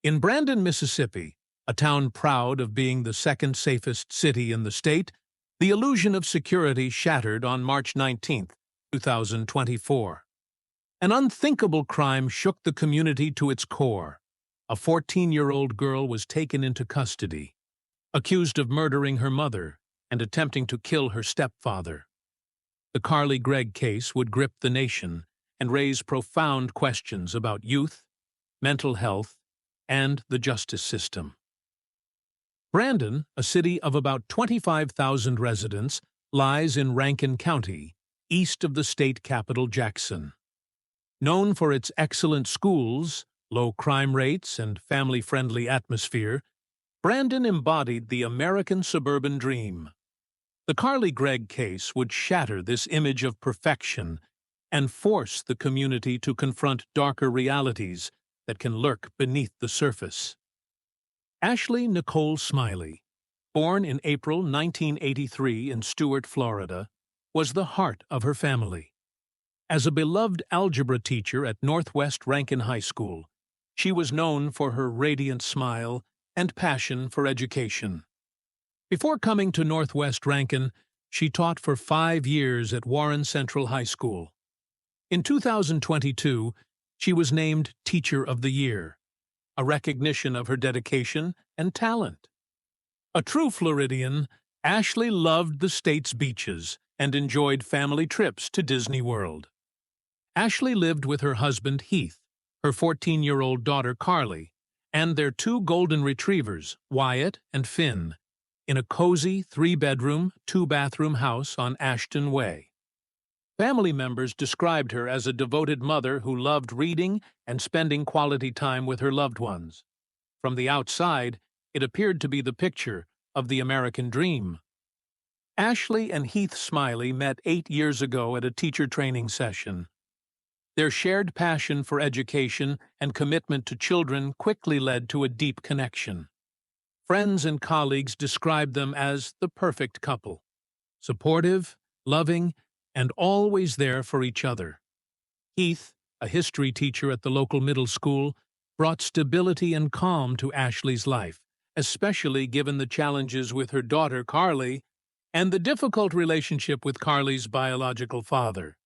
In Brandon, Mississippi, a town proud of being the second safest city in the state, the illusion of security shattered on March 19, 2024. An unthinkable crime shook the community to its core. A 14-year-old girl was taken into custody, accused of murdering her mother and attempting to kill her stepfather. The Carly Gregg case would grip the nation and raise profound questions about youth, mental health, and the justice system. Brandon, a city of about 25,000 residents, lies in Rankin County, east of the state capital, Jackson. Known for its excellent schools, low crime rates, and family-friendly atmosphere, Brandon embodied the American suburban dream. The Carly Gregg case would shatter this image of perfection and force the community to confront darker realities that can lurk beneath the surface. Ashley Nicole Smiley, born in April 1983 in Stuart, Florida, was the heart of her family. As a beloved algebra teacher at Northwest Rankin High School, she was known for her radiant smile and passion for education. Before coming to Northwest Rankin, she taught for 5 years at Warren Central High School. In 2022, she was named Teacher of the Year, a recognition of her dedication and talent. A true Floridian, Ashley loved the state's beaches and enjoyed family trips to Disney World. Ashley lived with her husband Heath, her 14-year-old daughter Carly, and their 2 golden retrievers, Wyatt and Finn, in a cozy 3-bedroom, 2-bathroom house on Ashton Way. Family members described her as a devoted mother who loved reading and spending quality time with her loved ones. From the outside, it appeared to be the picture of the American dream. Ashley and Heath Smiley met 8 years ago at a teacher training session. Their shared passion for education and commitment to children quickly led to a deep connection. Friends and colleagues described them as the perfect couple, supportive, loving, and always there for each other. Heath, a history teacher at the local middle school, brought stability and calm to Ashley's life, especially given the challenges with her daughter Carly and the difficult relationship with Carly's biological father.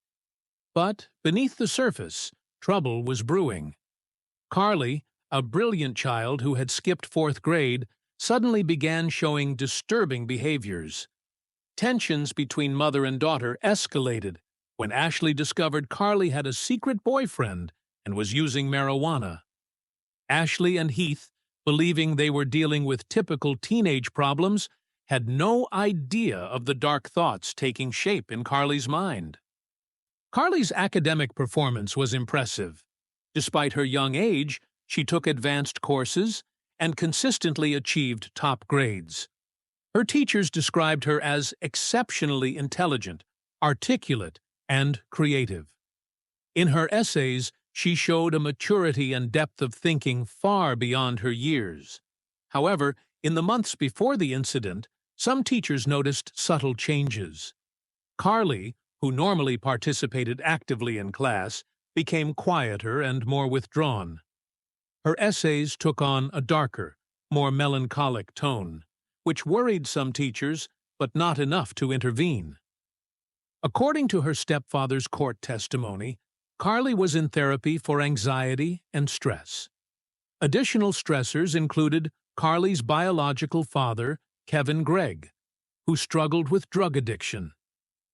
But beneath the surface, trouble was brewing. Carly, a brilliant child who had skipped 4th grade, suddenly began showing disturbing behaviors. Tensions between mother and daughter escalated when Ashley discovered Carly had a secret boyfriend and was using marijuana. Ashley and Heath, believing they were dealing with typical teenage problems, had no idea of the dark thoughts taking shape in Carly's mind. Carly's academic performance was impressive. Despite her young age, she took advanced courses and consistently achieved top grades. Her teachers described her as exceptionally intelligent, articulate, and creative. In her essays, she showed a maturity and depth of thinking far beyond her years. However, in the months before the incident, some teachers noticed subtle changes. Carly, who normally participated actively in class, became quieter and more withdrawn. Her essays took on a darker, more melancholic tone, which worried some teachers, but not enough to intervene. According to her stepfather's court testimony, Carly was in therapy for anxiety and stress. Additional stressors included Carly's biological father, Kevin Gregg, who struggled with drug addiction.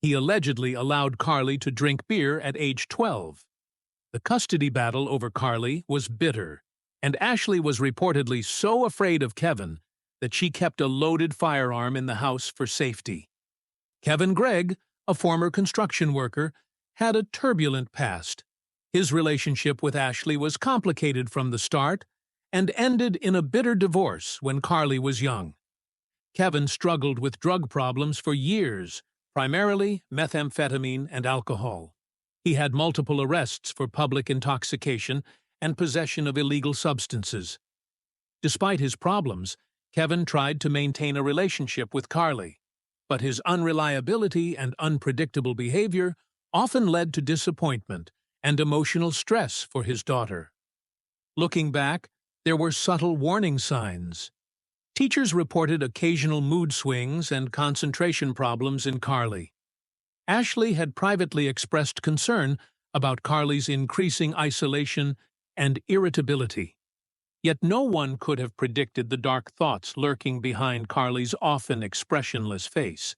He allegedly allowed Carly to drink beer at age 12. The custody battle over Carly was bitter, and Ashley was reportedly so afraid of Kevin that she kept a loaded firearm in the house for safety. Kevin Gregg, a former construction worker, had a turbulent past. His relationship with Ashley was complicated from the start and ended in a bitter divorce when Carly was young. Kevin struggled with drug problems for years, primarily methamphetamine and alcohol. He had multiple arrests for public intoxication and possession of illegal substances. Despite his problems, Kevin tried to maintain a relationship with Carly, but his unreliability and unpredictable behavior often led to disappointment and emotional stress for his daughter. Looking back, there were subtle warning signs. Teachers reported occasional mood swings and concentration problems in Carly. Ashley had privately expressed concern about Carly's increasing isolation and irritability. Yet no one could have predicted the dark thoughts lurking behind Carly's often expressionless face.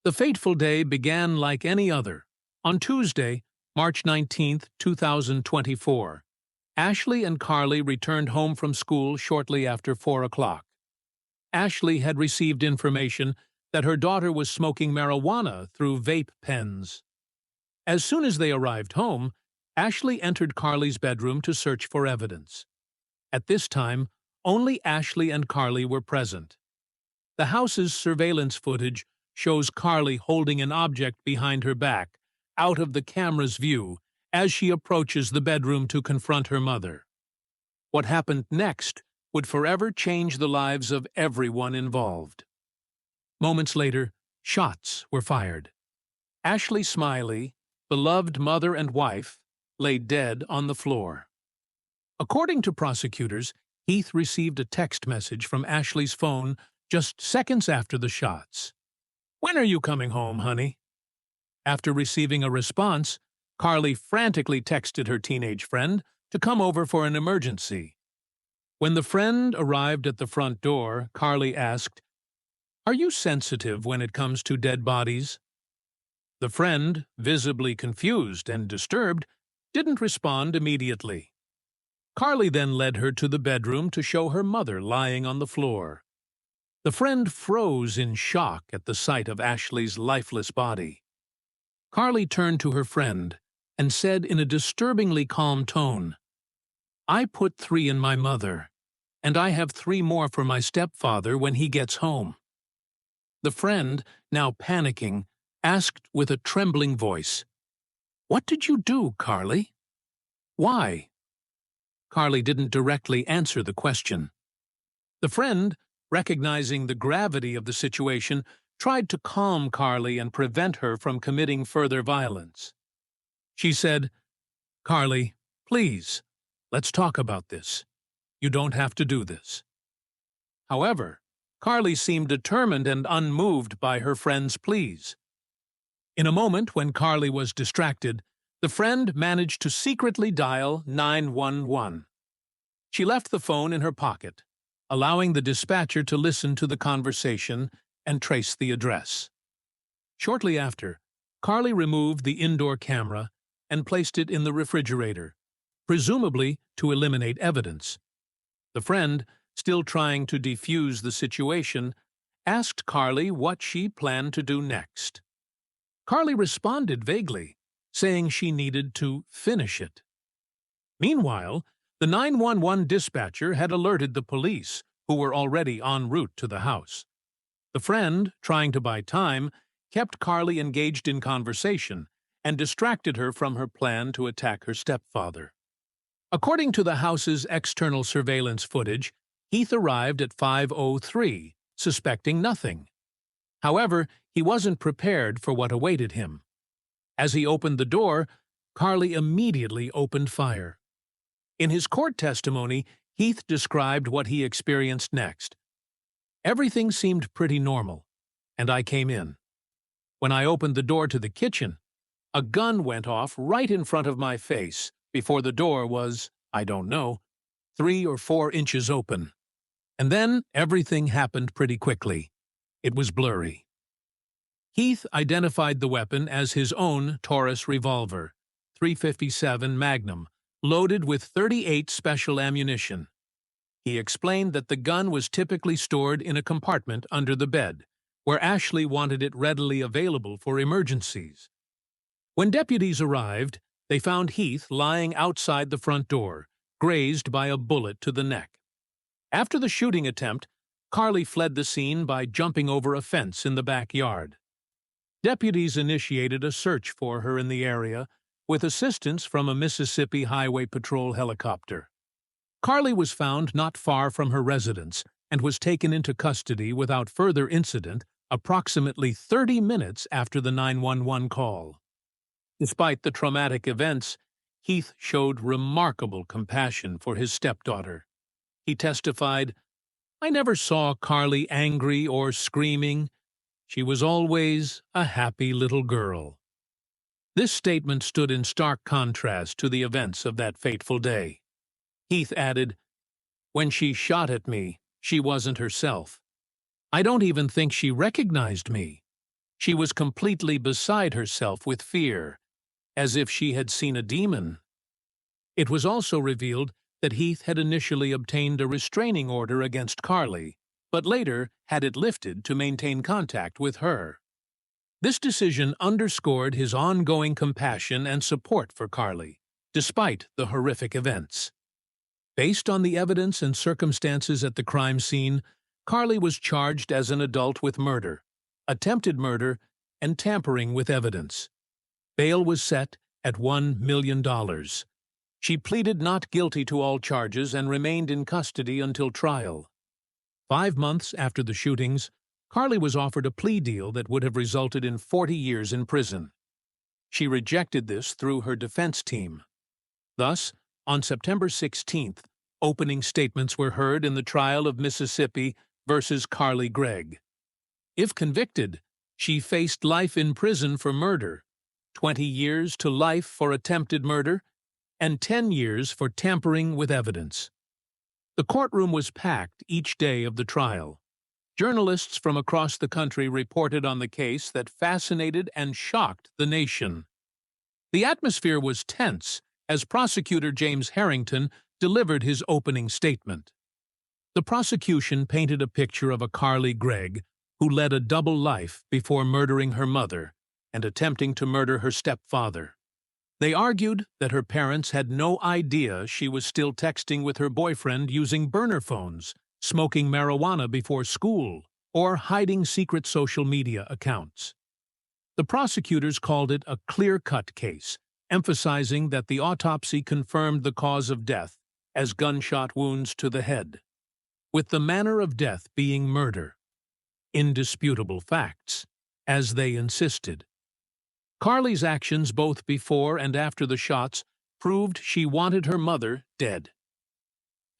The fateful day began like any other. On Tuesday, March 19, 2024, Ashley and Carly returned home from school shortly after 4 o'clock. Ashley had received information that her daughter was smoking marijuana through vape pens. As soon as they arrived home, Ashley entered Carly's bedroom to search for evidence. At this time, only Ashley and Carly were present. The house's surveillance footage shows Carly holding an object behind her back, out of the camera's view, as she approaches the bedroom to confront her mother. What happened next would forever change the lives of everyone involved. Moments later, shots were fired. Ashley Smiley, beloved mother and wife, lay dead on the floor. According to prosecutors, Heath received a text message from Ashley's phone just seconds after the shots. "When are you coming home, honey?" After receiving a response, Carly frantically texted her teenage friend to come over for an emergency. When the friend arrived at the front door, Carly asked, "Are you sensitive when it comes to dead bodies?" The friend, visibly confused and disturbed, didn't respond immediately. Carly then led her to the bedroom to show her mother lying on the floor. The friend froze in shock at the sight of Ashley's lifeless body. Carly turned to her friend and said in a disturbingly calm tone, "I put 3 in my mother, and I have 3 more for my stepfather when he gets home." The friend, now panicking, asked with a trembling voice, "What did you do, Carly? Why?" Carly didn't directly answer the question. The friend, recognizing the gravity of the situation, tried to calm Carly and prevent her from committing further violence. She said, "Carly, please, let's talk about this. You don't have to do this." However, Carly seemed determined and unmoved by her friend's pleas. In a moment when Carly was distracted, the friend managed to secretly dial 911. She left the phone in her pocket, allowing the dispatcher to listen to the conversation and trace the address. Shortly after, Carly removed the indoor camera and placed it in the refrigerator, presumably to eliminate evidence. The friend, still trying to defuse the situation, asked Carly what she planned to do next. Carly responded vaguely, saying she needed to finish it. Meanwhile, the 911 dispatcher had alerted the police, who were already en route to the house. The friend, trying to buy time, kept Carly engaged in conversation and distracted her from her plan to attack her stepfather. According to the house's external surveillance footage, Heath arrived at 5:03, suspecting nothing. However, he wasn't prepared for what awaited him. As he opened the door, Carly immediately opened fire. In his court testimony, Heath described what he experienced next. "Everything seemed pretty normal, and I came in. When I opened the door to the kitchen, a gun went off right in front of my face before the door was, I don't know, 3 or 4 inches open. And then everything happened pretty quickly. It was blurry." Heath identified the weapon as his own Taurus revolver, .357 Magnum, loaded with 38 special ammunition. He explained that the gun was typically stored in a compartment under the bed, where Ashley wanted it readily available for emergencies. When deputies arrived, they found Heath lying outside the front door, grazed by a bullet to the neck. After the shooting attempt, Carly fled the scene by jumping over a fence in the backyard. Deputies initiated a search for her in the area, with assistance from a Mississippi Highway Patrol helicopter. Carly was found not far from her residence and was taken into custody without further incident approximately 30 minutes after the 911 call. Despite the traumatic events, Heath showed remarkable compassion for his stepdaughter. He testified, "I never saw Carly angry or screaming. She was always a happy little girl." This statement stood in stark contrast to the events of that fateful day. Heath added, "When she shot at me, she wasn't herself. I don't even think she recognized me. She was completely beside herself with fear, as if she had seen a demon." It was also revealed that Heath had initially obtained a restraining order against Carly, but later had it lifted to maintain contact with her. This decision underscored his ongoing compassion and support for Carly, despite the horrific events. Based on the evidence and circumstances at the crime scene, Carly was charged as an adult with murder, attempted murder, and tampering with evidence. Bail was set at $1 million. She pleaded not guilty to all charges and remained in custody until trial. 5 months after the shootings, Carly was offered a plea deal that would have resulted in 40 years in prison. She rejected this through her defense team. Thus, on September 16th, opening statements were heard in the trial of Mississippi versus Carly Gregg. If convicted, she faced life in prison for murder, 20 years to life for attempted murder, and 10 years for tampering with evidence. The courtroom was packed each day of the trial. Journalists from across the country reported on the case that fascinated and shocked the nation. The atmosphere was tense as prosecutor James Harrington delivered his opening statement. The prosecution painted a picture of a Carly Gregg who led a double life before murdering her mother and attempting to murder her stepfather. They argued that her parents had no idea she was still texting with her boyfriend using burner phones, smoking marijuana before school, or hiding secret social media accounts. The prosecutors called it a clear-cut case, emphasizing that the autopsy confirmed the cause of death as gunshot wounds to the head, with the manner of death being murder. Indisputable facts, as they insisted. Carly's actions both before and after the shots proved she wanted her mother dead.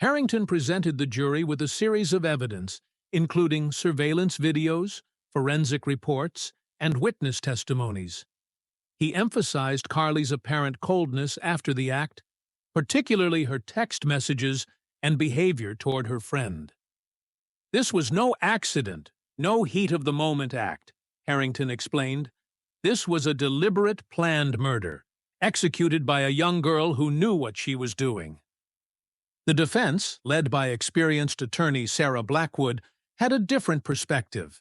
Harrington presented the jury with a series of evidence, including surveillance videos, forensic reports, and witness testimonies. He emphasized Carly's apparent coldness after the act, particularly her text messages and behavior toward her friend. "This was no accident, no heat-of-the-moment act," Harrington explained. "This was a deliberate, planned murder, executed by a young girl who knew what she was doing." The defense, led by experienced attorney Sarah Blackwood, had a different perspective.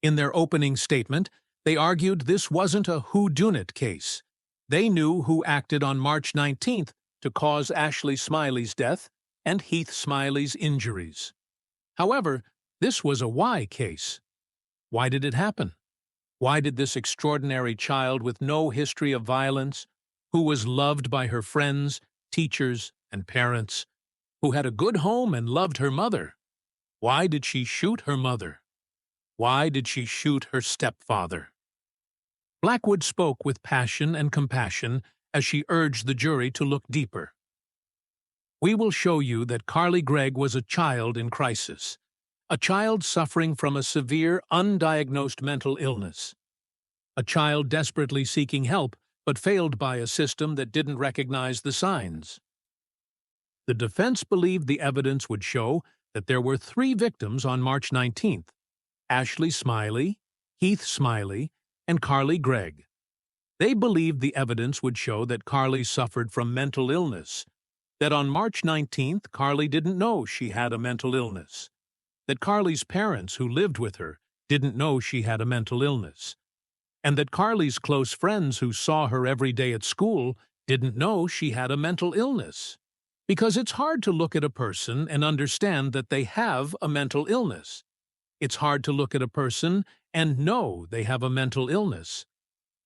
In their opening statement, they argued this wasn't a whodunit case. They knew who acted on March 19th to cause Ashley Smiley's death and Heath Smiley's injuries. However, this was a why case. Why did it happen? Why did this extraordinary child with no history of violence, who was loved by her friends, teachers, and parents, who had a good home and loved her mother, why did she shoot her mother? Why did she shoot her stepfather? Blackwood spoke with passion and compassion as she urged the jury to look deeper. "We will show you that Carly Gregg was a child in crisis, a child suffering from a severe, undiagnosed mental illness, a child desperately seeking help but failed by a system that didn't recognize the signs." The defense believed the evidence would show that there were 3 victims on March 19th: Ashley Smiley, Heath Smiley, and Carly Gregg. They believed the evidence would show that Carly suffered from mental illness, that on March 19th Carly didn't know she had a mental illness, that Carly's parents who lived with her didn't know she had a mental illness, and that Carly's close friends who saw her every day at school didn't know she had a mental illness. Because it's hard to look at a person and understand that they have a mental illness. It's hard to look at a person and know they have a mental illness.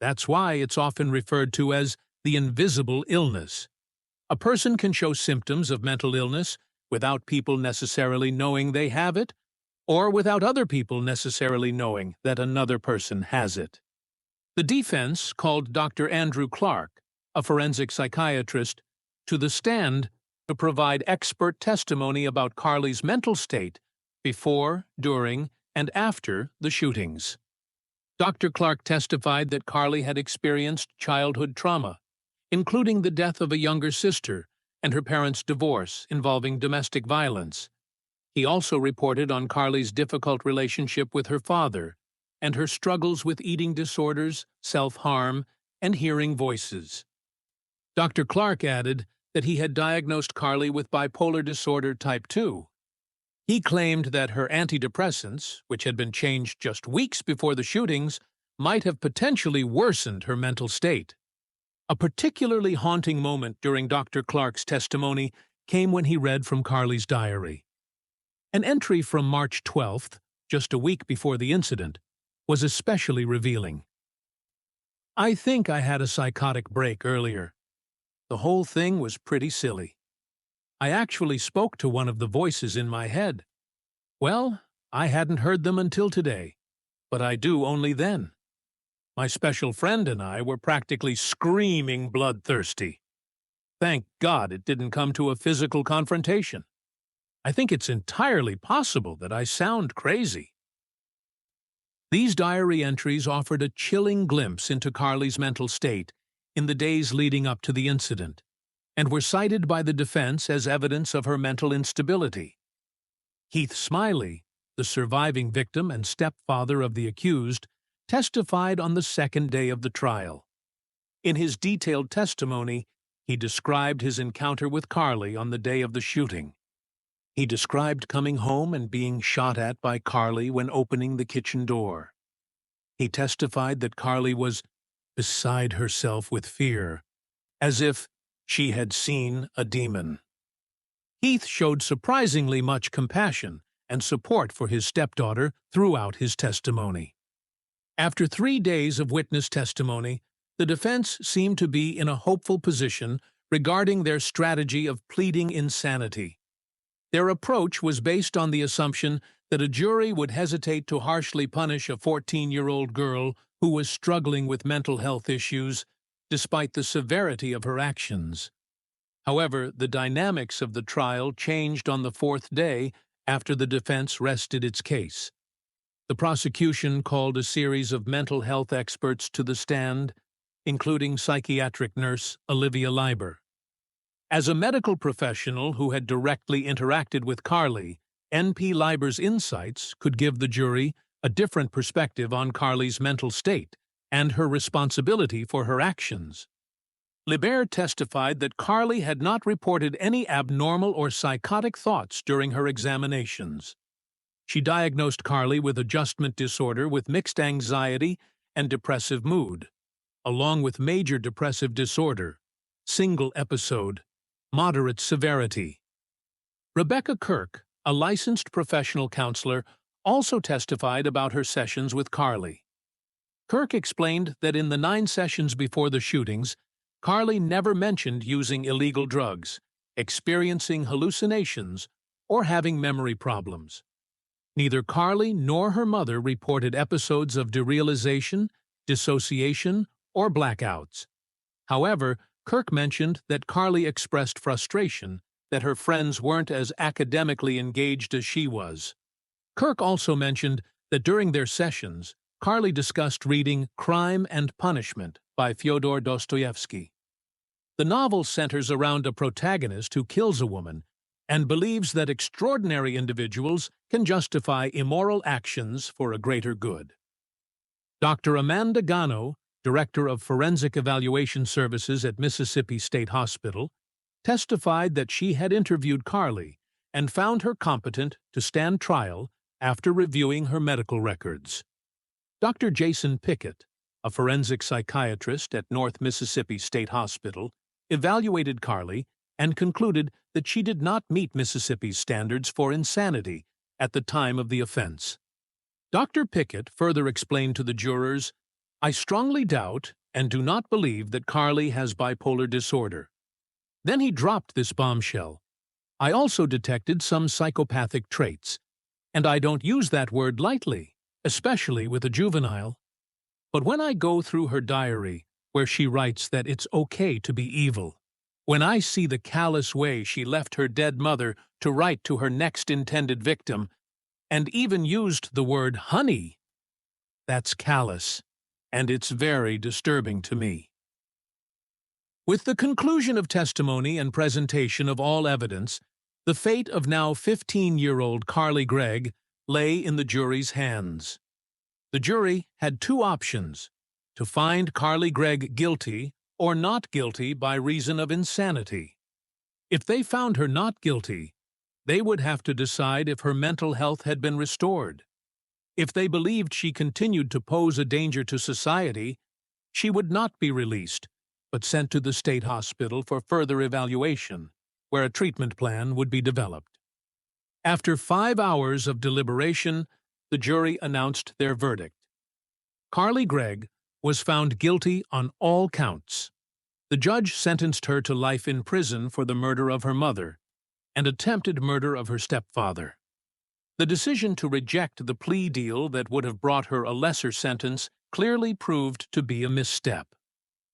That's why it's often referred to as the invisible illness. A person can show symptoms of mental illness without people necessarily knowing they have it, or without other people necessarily knowing that another person has it. The defense called Dr. Andrew Clark, a forensic psychiatrist, to the stand to provide expert testimony about Carly's mental state before, during, and after the shootings. Dr. Clark testified that Carly had experienced childhood trauma, including the death of a younger sister and her parents' divorce involving domestic violence. He also reported on Carly's difficult relationship with her father and her struggles with eating disorders, self-harm, and hearing voices. Dr. Clark added that he had diagnosed Carly with bipolar disorder type 2. He claimed that her antidepressants, which had been changed just weeks before the shootings, might have potentially worsened her mental state. A particularly haunting moment during Dr. Clark's testimony came when he read from Carly's diary. An entry from March 12th, just a week before the incident, was especially revealing. "I think I had a psychotic break earlier. The whole thing was pretty silly. I actually spoke to one of the voices in my head. Well, I hadn't heard them until today, but I do only then. My special friend and I were practically screaming bloodthirsty. Thank God it didn't come to a physical confrontation. I think it's entirely possible that I sound crazy." These diary entries offered a chilling glimpse into Carly's mental state in the days leading up to the incident, and were cited by the defense as evidence of her mental instability. Heath Smiley, the surviving victim and stepfather of the accused, testified on the second day of the trial. In his detailed testimony, he described his encounter with Carly on the day of the shooting. He described coming home and being shot at by Carly when opening the kitchen door. He testified that Carly was beside herself with fear, as if she had seen a demon. Heath showed surprisingly much compassion and support for his stepdaughter throughout his testimony. After 3 days of witness testimony, the defense seemed to be in a hopeful position regarding their strategy of pleading insanity. Their approach was based on the assumption that a jury would hesitate to harshly punish a 14-year-old girl who was struggling with mental health issues, despite the severity of her actions. However, the dynamics of the trial changed on the 4th day after the defense rested its case. The prosecution called a series of mental health experts to the stand, including psychiatric nurse Olivia Leiber. As a medical professional who had directly interacted with Carly, NP Leiber's insights could give the jury a different perspective on Carly's mental state and her responsibility for her actions. Leiber testified that Carly had not reported any abnormal or psychotic thoughts during her examinations. She diagnosed Carly with adjustment disorder with mixed anxiety and depressive mood, along with major depressive disorder, single episode, moderate severity. Rebecca Kirk, a licensed professional counselor, also testified about her sessions with Carly. Kirk explained that in the 9 sessions before the shootings, Carly never mentioned using illegal drugs, experiencing hallucinations, or having memory problems. Neither Carly nor her mother reported episodes of derealization, dissociation, or blackouts. However, Kirk mentioned that Carly expressed frustration that her friends weren't as academically engaged as she was. Kirk also mentioned that during their sessions, Carly discussed reading Crime and Punishment by Fyodor Dostoevsky. The novel centers around a protagonist who kills a woman and believes that extraordinary individuals can justify immoral actions for a greater good. Dr. Amanda Gano, Director of Forensic Evaluation Services at Mississippi State Hospital, testified that she had interviewed Carly and found her competent to stand trial after reviewing her medical records. Dr. Jason Pickett, a forensic psychiatrist at North Mississippi State Hospital, evaluated Carly and concluded that she did not meet Mississippi's standards for insanity at the time of the offense. Dr. Pickett further explained to the jurors, "I strongly doubt and do not believe that Carly has bipolar disorder." Then he dropped this bombshell. "I also detected some psychopathic traits, and I don't use that word lightly, especially with a juvenile. But when I go through her diary, where she writes that it's okay to be evil, When I see the callous way she left her dead mother to write to her next intended victim, and even used the word honey, that's callous, and it's very disturbing to me. With the conclusion of testimony and presentation of all evidence, the fate of now 15-year-old Carly Gregg lay in the jury's hands. The jury had two options: to find Carly Gregg guilty or not guilty by reason of insanity. If they found her not guilty, they would have to decide if her mental health had been restored. If they believed she continued to pose a danger to society, she would not be released, but sent to the state hospital for further evaluation, where a treatment plan would be developed. After 5 hours of deliberation, the jury announced their verdict. Carly Gregg was found guilty on all counts. The judge sentenced her to life in prison for the murder of her mother and attempted murder of her stepfather. The decision to reject the plea deal that would have brought her a lesser sentence clearly proved to be a misstep.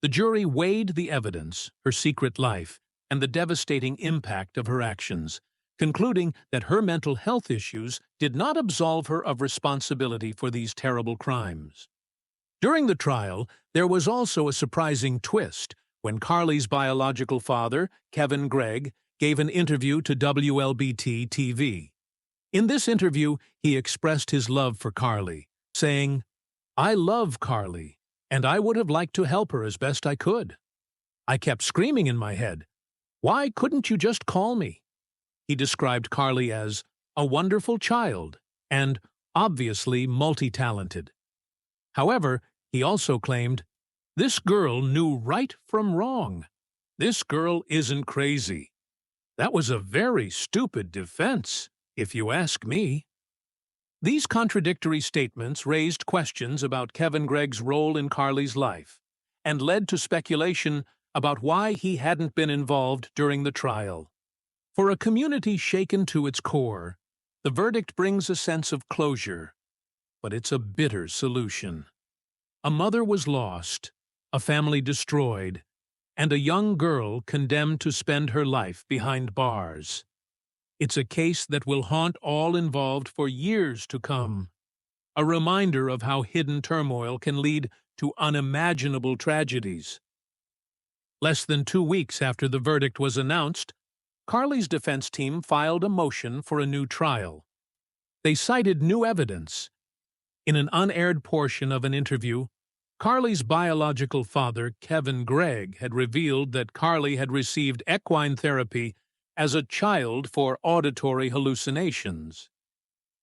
The jury weighed the evidence, her secret life, and the devastating impact of her actions, concluding that her mental health issues did not absolve her of responsibility for these terrible crimes. During the trial, there was also a surprising twist when Carly's biological father, Kevin Gregg, gave an interview to WLBT-TV. In this interview, he expressed his love for Carly, saying, "I love Carly, and I would have liked to help her as best I could. I kept screaming in my head, 'Why couldn't you just call me?'" He described Carly as a wonderful child and obviously multi-talented. However, he also claimed, "This girl knew right from wrong. This girl isn't crazy." That was a very stupid defense, if you ask me. These contradictory statements raised questions about Kevin Gregg's role in Carly's life and led to speculation about why he hadn't been involved during the trial. For a community shaken to its core, the verdict brings a sense of closure, but it's a bitter solution. A mother was lost, a family destroyed, and a young girl condemned to spend her life behind bars. It's a case that will haunt all involved for years to come, a reminder of how hidden turmoil can lead to unimaginable tragedies. Less than 2 weeks after the verdict was announced, Carly's defense team filed a motion for a new trial. They cited new evidence. In an unaired portion of an interview, Carly's biological father, Kevin Gregg, had revealed that Carly had received equine therapy as a child for auditory hallucinations.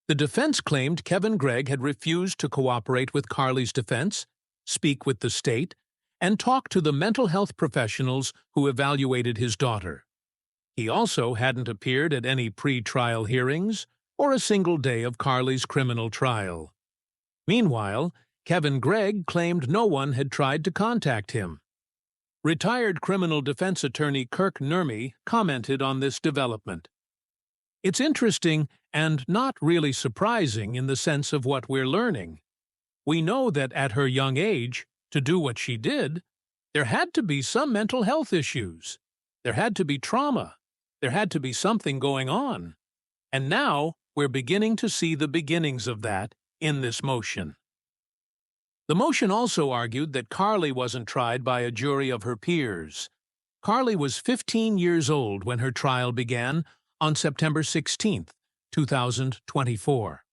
The defense claimed Kevin Gregg had refused to cooperate with Carly's defense, speak with the state, and talk to the mental health professionals who evaluated his daughter. He also hadn't appeared at any pre-trial hearings or a single day of Carly's criminal trial. Meanwhile, Kevin Gregg claimed no one had tried to contact him. Retired criminal defense attorney Kirk Nurmi commented on this development. "It's interesting and not really surprising in the sense of what we're learning. We know that at her young age, to do what she did, there had to be some mental health issues. There had to be trauma. There had to be something going on. And now we're beginning to see the beginnings of that in this motion." The motion also argued that Carly wasn't tried by a jury of her peers. Carly was 15 years old when her trial began on September 16, 2024.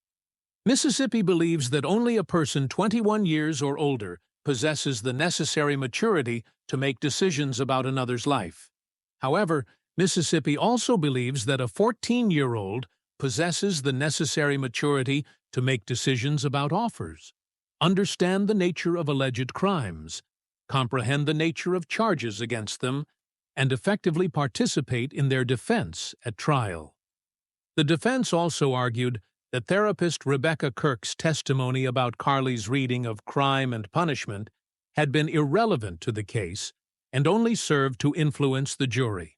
Mississippi believes that only a person 21 years or older possesses the necessary maturity to make decisions about another's life. However, Mississippi also believes that a 14-year-old possesses the necessary maturity to make decisions about offers, understand the nature of alleged crimes, comprehend the nature of charges against them, and effectively participate in their defense at trial. The defense also argued that therapist Rebecca Kirk's testimony about Carly's reading of Crime and Punishment had been irrelevant to the case and only served to influence the jury.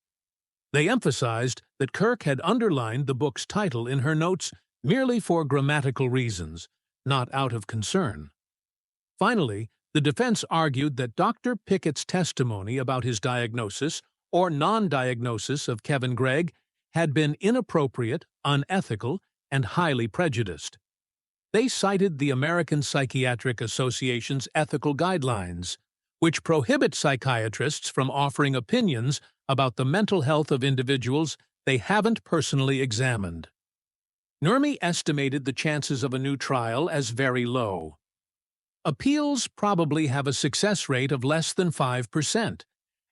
They emphasized that Kirk had underlined the book's title in her notes merely for grammatical reasons, not out of concern. Finally, the defense argued that Dr. Pickett's testimony about his diagnosis or non-diagnosis of Kevin Gregg had been inappropriate, unethical, and highly prejudiced. They cited the American Psychiatric Association's ethical guidelines, which prohibit psychiatrists from offering opinions about the mental health of individuals they haven't personally examined. Nurmi estimated the chances of a new trial as very low. Appeals probably have a success rate of less than 5%,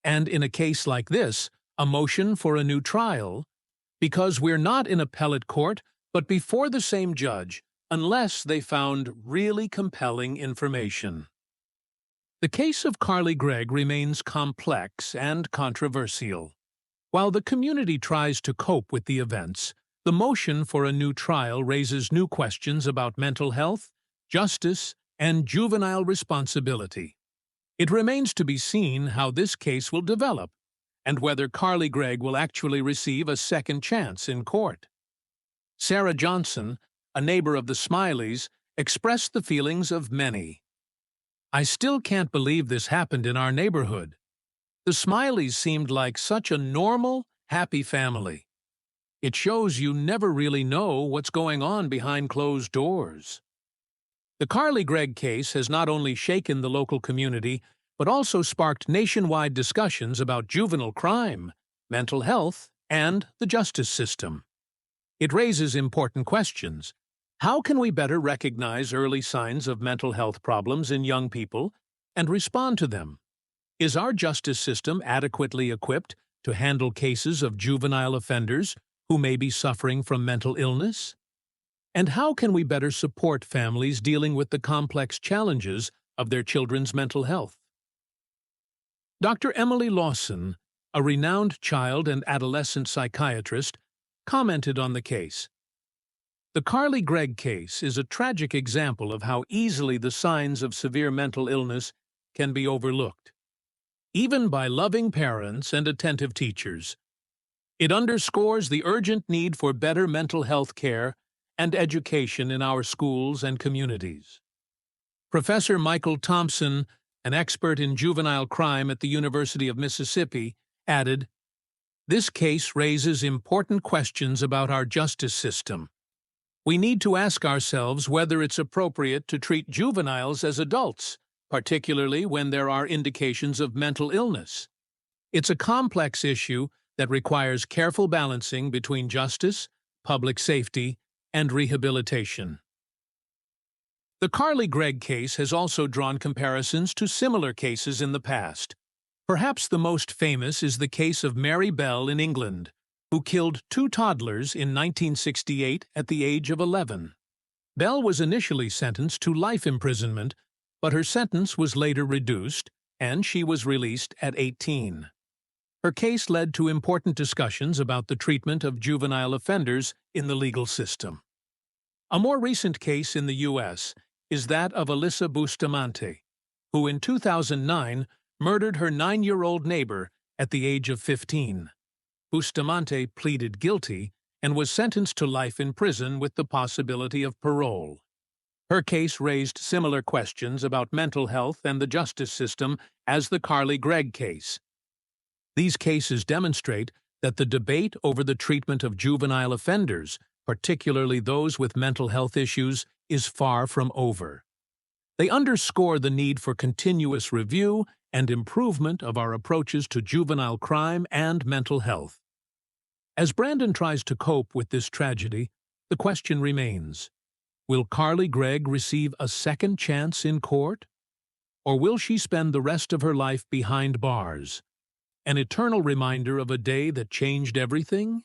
and in a case like this, a motion for a new trial, because we're not in appellate court but before the same judge, unless they found really compelling information. The case of Carly Gregg remains complex and controversial. While the community tries to cope with the events, the motion for a new trial raises new questions about mental health, justice, and juvenile responsibility. It remains to be seen how this case will develop and whether Carly Gregg will actually receive a second chance in court. Sarah Johnson, a neighbor of the Smileys, expressed the feelings of many. "I still can't believe this happened in our neighborhood. The Smileys seemed like such a normal, happy family. It shows you never really know what's going on behind closed doors." The Carly Gregg case has not only shaken the local community, but also sparked nationwide discussions about juvenile crime, mental health, and the justice system. It raises important questions. How can we better recognize early signs of mental health problems in young people and respond to them? Is our justice system adequately equipped to handle cases of juvenile offenders who may be suffering from mental illness? And how can we better support families dealing with the complex challenges of their children's mental health? Dr. Emily Lawson, a renowned child and adolescent psychiatrist, commented on the case. "The Carly Gregg case is a tragic example of how easily the signs of severe mental illness can be overlooked, even by loving parents and attentive teachers. It underscores the urgent need for better mental health care and education in our schools and communities." Professor Michael Thompson, an expert in juvenile crime at the University of Mississippi, added, "This case raises important questions about our justice system. We need to ask ourselves whether it's appropriate to treat juveniles as adults, particularly when there are indications of mental illness. It's a complex issue that requires careful balancing between justice, public safety, and rehabilitation." The Carly Gregg case has also drawn comparisons to similar cases in the past. Perhaps the most famous is the case of Mary Bell in England, who killed 2 toddlers in 1968 at the age of 11. Bell was initially sentenced to life imprisonment, but her sentence was later reduced, and she was released at 18. Her case led to important discussions about the treatment of juvenile offenders in the legal system. A more recent case in the U.S. is that of Alyssa Bustamante, who in 2009 murdered her 9-year-old neighbor at the age of 15. Bustamante pleaded guilty and was sentenced to life in prison with the possibility of parole. Her case raised similar questions about mental health and the justice system as the Carly Gregg case. These cases demonstrate that the debate over the treatment of juvenile offenders, particularly those with mental health issues, is far from over. They underscore the need for continuous review and improvement of our approaches to juvenile crime and mental health. As Brandon tries to cope with this tragedy, the question remains, will Carly Gregg receive a second chance in court? Or will she spend the rest of her life behind bars, an eternal reminder of a day that changed everything?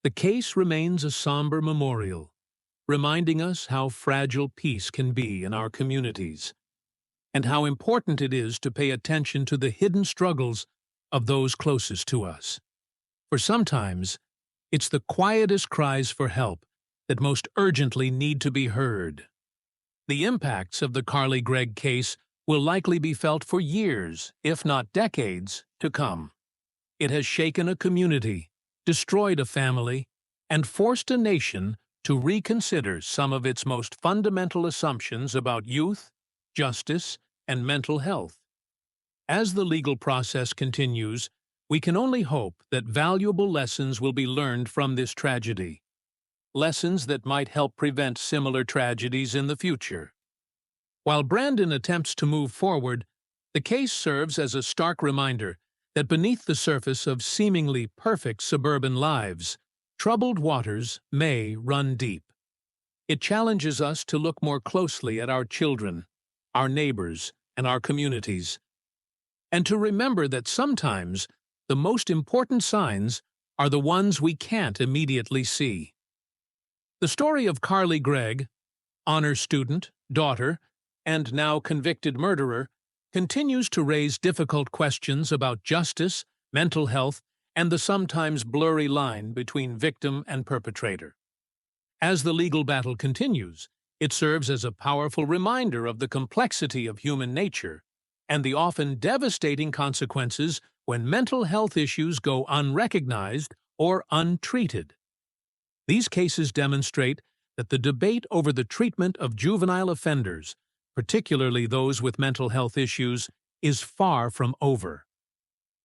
The case remains a somber memorial, reminding us how fragile peace can be in our communities, and how important it is to pay attention to the hidden struggles of those closest to us. For sometimes, it's the quietest cries for help that most urgently need to be heard. The impacts of the Carly Gregg case will likely be felt for years, if not decades, to come. It has shaken a community, destroyed a family, and forced a nation to reconsider some of its most fundamental assumptions about youth, justice, and mental health. As the legal process continues, We can only hope that valuable lessons will be learned from this tragedy. Lessons that might help prevent similar tragedies in the future. While Brandon attempts to move forward, the case serves as a stark reminder that beneath the surface of seemingly perfect suburban lives, troubled waters may run deep. It challenges us to look more closely at our children, our neighbors, and our communities, and to remember that sometimes the most important signs are the ones we can't immediately see. The story of Carly Gregg, honor student, daughter, and now convicted murderer, continues to raise difficult questions about justice, mental health, and the sometimes blurry line between victim and perpetrator. As the legal battle continues, it serves as a powerful reminder of the complexity of human nature and the often devastating consequences when mental health issues go unrecognized or untreated. These cases demonstrate that the debate over the treatment of juvenile offenders, particularly those with mental health issues, is far from over.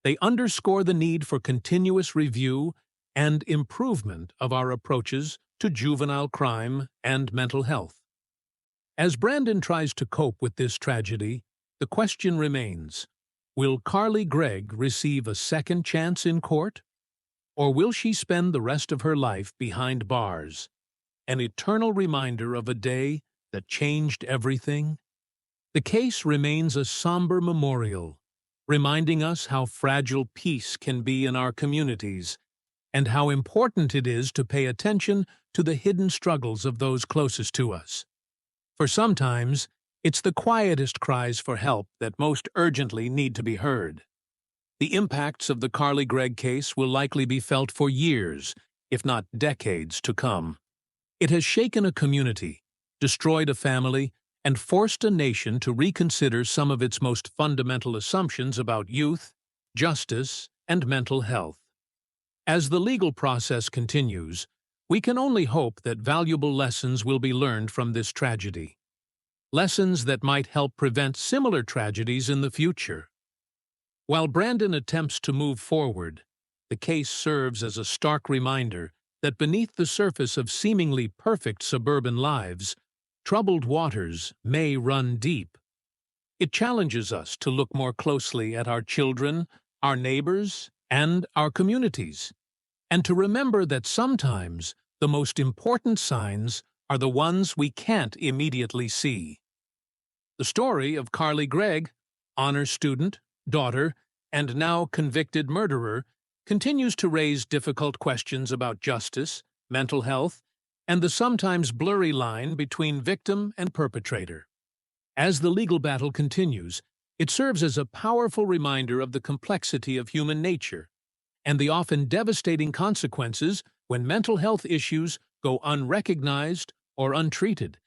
They underscore the need for continuous review and improvement of our approaches to juvenile crime and mental health. As Brandon tries to cope with this tragedy, the question remains, will Carly Gregg receive a second chance in court? Or will she spend the rest of her life behind bars, an eternal reminder of a day that changed everything? The case remains a somber memorial, reminding us how fragile peace can be in our communities and how important it is to pay attention to the hidden struggles of those closest to us. For sometimes, it's the quietest cries for help that most urgently need to be heard. The impacts of the Carly Gregg case will likely be felt for years, if not decades, to come. It has shaken a community, destroyed a family, and forced a nation to reconsider some of its most fundamental assumptions about youth, justice, and mental health. As the legal process continues, we can only hope that valuable lessons will be learned from this tragedy. Lessons that might help prevent similar tragedies in the future. While Brandon attempts to move forward, the case serves as a stark reminder that beneath the surface of seemingly perfect suburban lives, troubled waters may run deep. It challenges us to look more closely at our children, our neighbors, and our communities, and to remember that sometimes the most important signs are the ones we can't immediately see. The story of Carly Gregg, honor student, daughter, and now convicted murderer, continues to raise difficult questions about justice, mental health, and the sometimes blurry line between victim and perpetrator. As the legal battle continues, it serves as a powerful reminder of the complexity of human nature and the often devastating consequences when mental health issues go unrecognized or untreated.